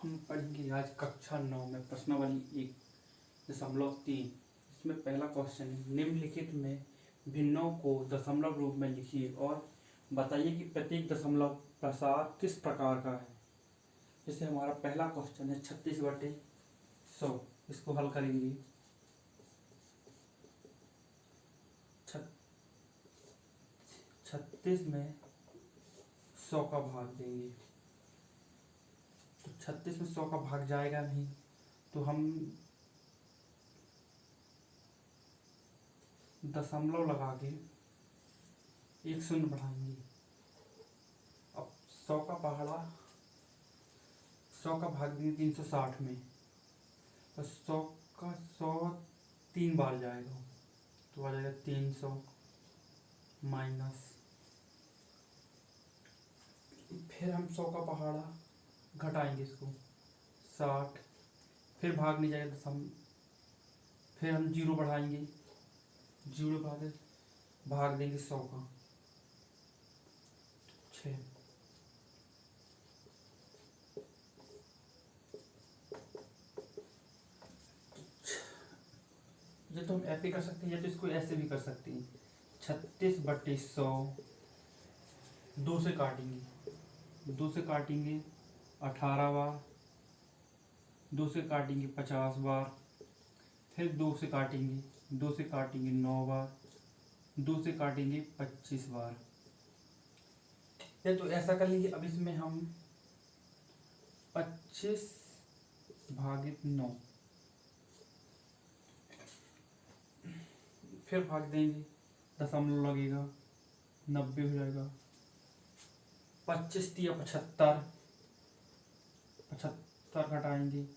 हम पढ़ेंगे आज कक्षा 9 में प्रश्नावली 1.3। इसमें पहला क्वेश्चन है, निम्नलिखित में भिन्नों को दशमलव रूप में लिखिए और बताइए कि प्रत्येक दशमलव प्रसार किस प्रकार का है। जैसे हमारा पहला क्वेश्चन है 36/100। इसको हल करेंगे। 36 में 100 का भाग देंगे तो 36 में 100 का भाग जाएगा नहीं, तो हम दशमलव लगा के एक शून्य बढ़ाएंगे। अब 100 का पहाड़ा 100 का भाग देंगे 360 में, तो 100 का 100 3 बार जाएगा, तो आ जाएगा 300 माइनस। फिर हम 100 का पहाड़ा घटाएंगे इसको 60, फिर भाग नहीं जाएगा दशम, फिर हम 0 बढ़ाएंगे, 0 भाग देंगे 100 का 6। ये तो हम ऐसे कर सकते हैं या तो इसको ऐसे भी कर सकते हैं। 36/100 2 से काटेंगे, 2 से काटेंगे 18 बार, 2 से काटेंगे 50 बार, फिर 2 से काटेंगे 9 बार, 2 से काटेंगे 25 बार। या तो ऐसा कर लेंगे। अब इसमें हम 25/9 फिर भाग देंगे, दशमलव लगेगा 90 हो जाएगा। 25 या 75, 75 घटाएंगे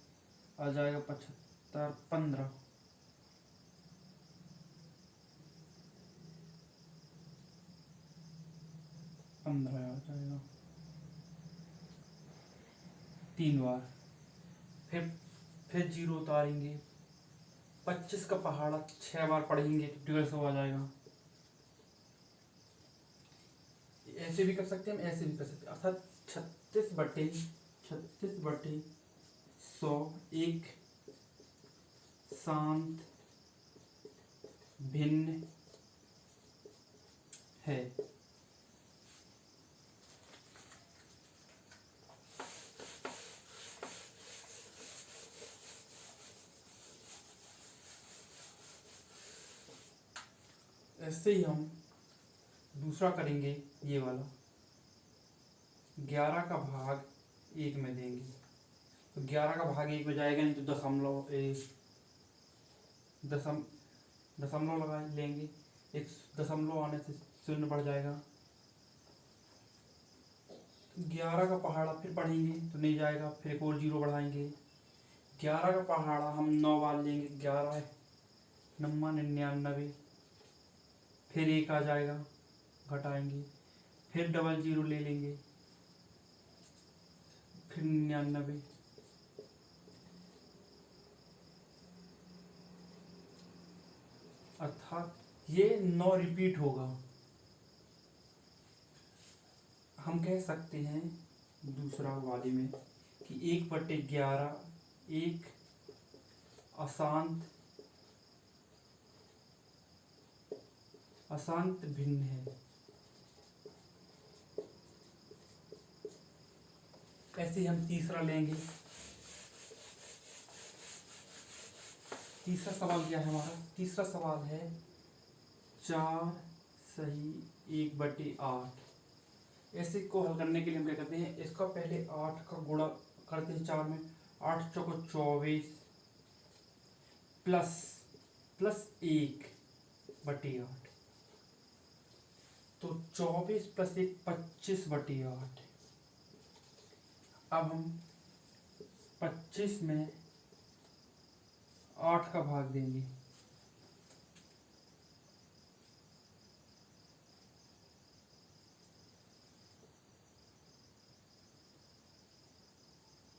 आ जाएगा 75 15, 15 आ जाएगा 3 बार। फिर 0 उतारेंगे, 25 का पहाड़ा 6 बार पढ़ेंगे तो 150 आ जाएगा। ऐसे भी कर सकते हैं, हम ऐसे भी कर सकते हैं। अर्थात 36/100 एक शांत भिन्न है। ऐसे ही हम दूसरा करेंगे, ये वाला 11 का भाग 1 में देंगे, तो 11 का भाग 1 में जाएगा नहीं, तो दशमलव लगा लेंगे, एक दशमलव आने से शून्य बढ़ जाएगा। 11 का पहाड़ा फिर पढ़ेंगे तो नहीं जाएगा, फिर एक और 0 बढ़ाएंगे। 11 का पहाड़ा हम 9 बार लेंगे, 11 9 99, फिर 1 आ जाएगा, घटाएंगे, फिर डबल 0 ले लेंगे, फिर 99, अर्थात ये 9 रिपीट होगा। हम कह सकते हैं दूसरा वाले में कि 1/11 एक अशांत भिन्न है। ऐसे ही हम तीसरा लेंगे। तीसरा सवाल क्या है हमारा? तीसरा सवाल है 4 सही 1/8। ऐसे को हल करने के लिए हम क्या करते हैं, इसका पहले 8 का गुणा करते हैं 4 में, 8 चौको 24 प्लस 1/8, तो 24 + 1 25/8। अब हम 25 में 8 का भाग देंगे,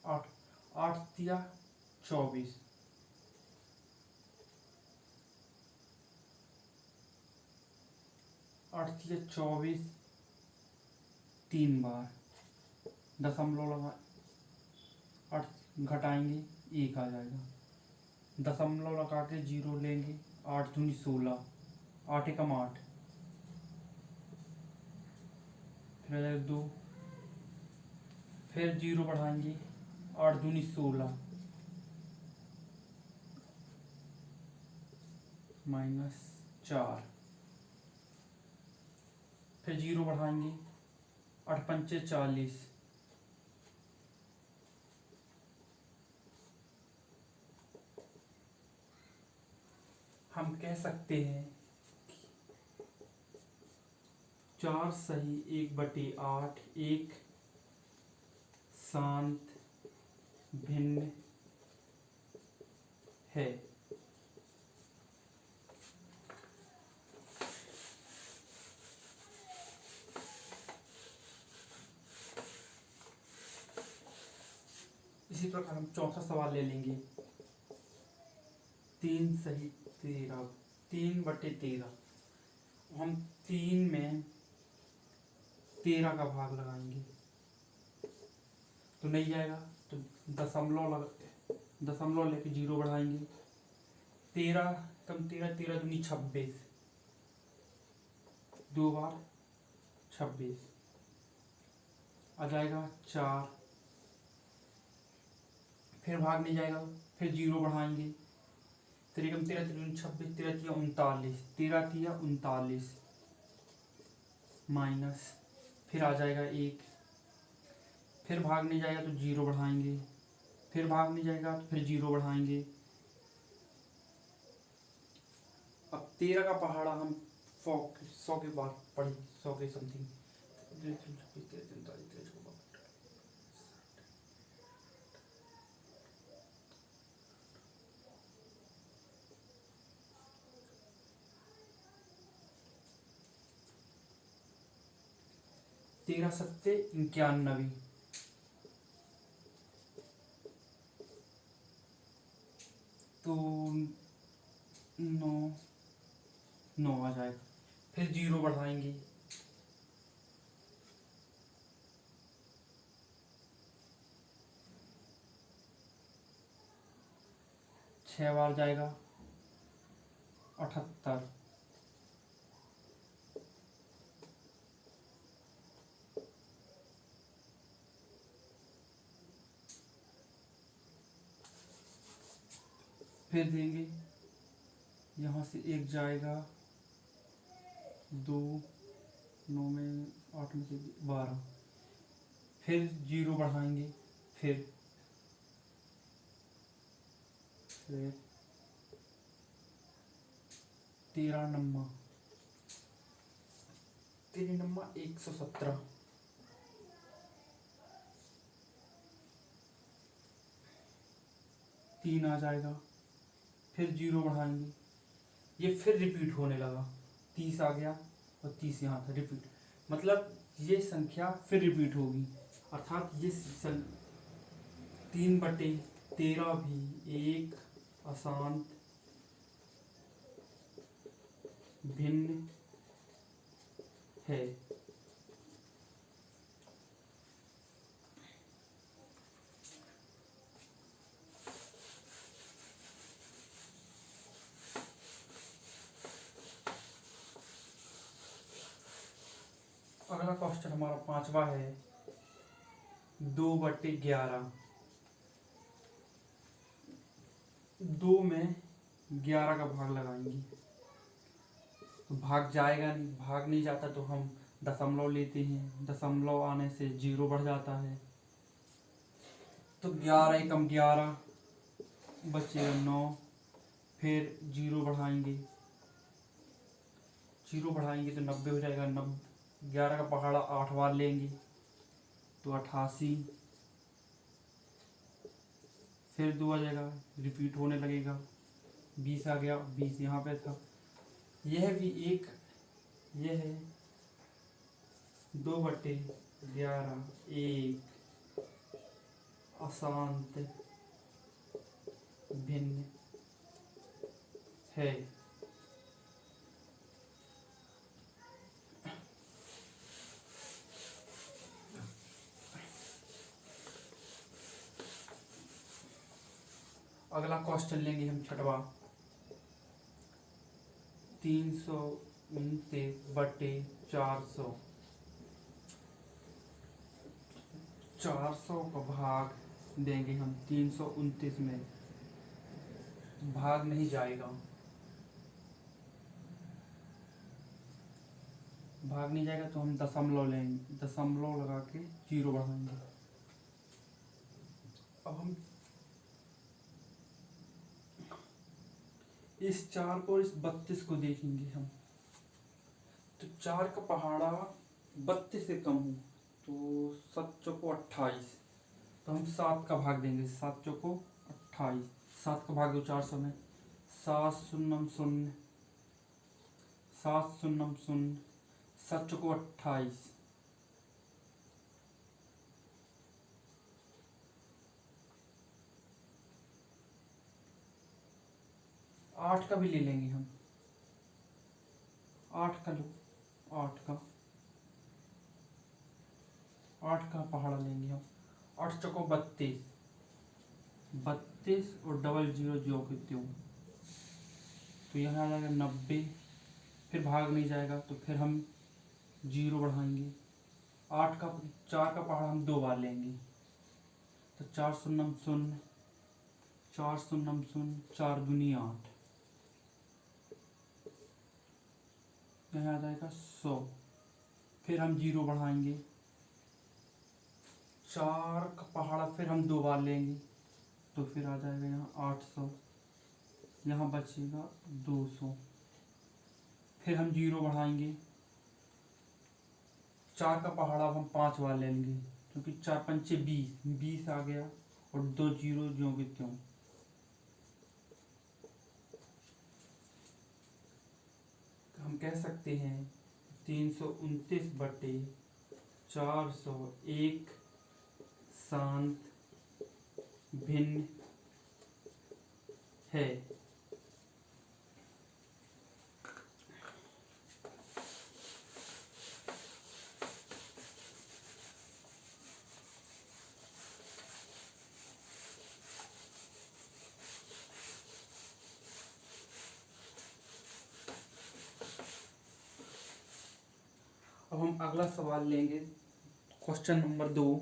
8 दिया 24, 8 दिया 24 3 बार, दशमलव लगा 8 घटाएंगे 1 आ जाएगा। दशमलव लगा के 0 लेंगे, 8 दूनी 16, 8 एकम 8, फिर आ जाएगा 2, फिर 0 बढ़ाएंगे, 8 दूनी 16 -4, फिर 0 बढ़ाएंगे, 8 पंचे 40, हम कह सकते हैं 4 सही 1/8 एक शांत भिन्न है। इसी प्रकार हम चौथा सवाल ले लेंगे। 3 सही 13, 3/13, हम 3 में 13 का भाग लगाएंगे तो नहीं जाएगा, तो दशमलव लेके 0 बढ़ाएंगे, 13 कम 13, 13 दूनी 26, 2 बार 26 आ जाएगा 4, फिर भाग नहीं जाएगा, फिर 0 बढ़ाएंगे, 13 कम 13, 13 26, 13 तिया 39, 13 तिया 39 माइनस, फिर आ जाएगा 1, फिर भाग नहीं जाएगा तो 0 बढ़ाएंगे, फिर भाग नहीं जाएगा तो फिर 0 बढ़ाएंगे। अब 13 का पहाड़ा हम 100 के बाद पढ़े, 100 के समथिंग, 13 सत्ते 91, तो 9 आ जाएगा, फिर 0 बढ़ाएंगे, छह बार जाएगा 78, फिर देंगे, यहाँ से 1 जाएगा, 2, 9 में 8 में से 12, फिर 0 बढ़ाएंगे, फिर 13 नम्मा 117, तीन आ जाएगा, फिर 0 बढ़ाएंगे, ये फिर रिपीट होने लगा, 30 आ गया और 30 यहाँ था रिपीट, मतलब ये संख्या फिर रिपीट होगी, अर्थात ये 3/13 भी एक अशांत भिन्न है। अगला क्वेश्चन हमारा 5वां है, 2/11, 2 में 11 का भाग लगाएंगे, तो भाग जाएगा नहीं, भाग नहीं जाता तो हम दशमलव लेते हैं, दशमलव आने से 0 बढ़ जाता है, तो 11 एकम 11 बचेगा 9, फिर 0 बढ़ाएंगे, 0 बढ़ाएंगे तो 90 हो जाएगा, 11 का पहाड़ा 8 बार लेंगे तो 88, फिर 2 आ जाएगा, रिपीट होने लगेगा, 20 आ गया, 20 यहाँ पे था, यह भी एक, यह है 2/11 एक अशांत भिन्न है। अगला क्वेश्चन लेंगे हम छठवा। 329/400। 400 का भाग देंगे हम 329 में, भाग नहीं जाएगा, भाग नहीं जाएगा तो हम दशमलव लेंगे, दशमलव लगा के जीरो बढ़ाएंगे। अब हम इस 4 को और इस 32 को देखेंगे हम, तो 4 का पहाड़ा 32 से कम हो तो 7 चौको 28, तो हम 7 का भाग देंगे, 7 चौको 28, 7 का भाग दो 400 में, 7 शून्यम शून्य, 7 शून्यम शून्य, 7 चौको 28, 8 का भी ले लेंगे हम, 8 का लो, 8 का पहाड़ा लेंगे हम, 8 चौको 32, 32 और डबल जीरो जो के त्यों, तो यहाँ आ जाएगा 90, फिर भाग नहीं जाएगा तो फिर हम जीरो बढ़ाएंगे, 4 का पहाड़ा हम 2 बार लेंगे, तो 4 शून्यम शून्य, 4 शून्यम शून्य, 4 दूनी 8, यहाँ आ जाएगा 100, फिर हम जीरो बढ़ाएंगे, 4 का पहाड़ा फिर हम 2 बार लेंगे, तो फिर आ जाएगा यहाँ 800, यहाँ बचेगा 200, फिर हम जीरो बढ़ाएंगे, 4 का पहाड़ा हम 5 बार लेंगे, क्योंकि 4 पंचे 20 आ गया, और 2 जीरो ज्यों के त्यों, हम कह सकते हैं 329/400 एक शांत भिन्न है। अब हम अगला सवाल लेंगे, क्वेश्चन नंबर 2।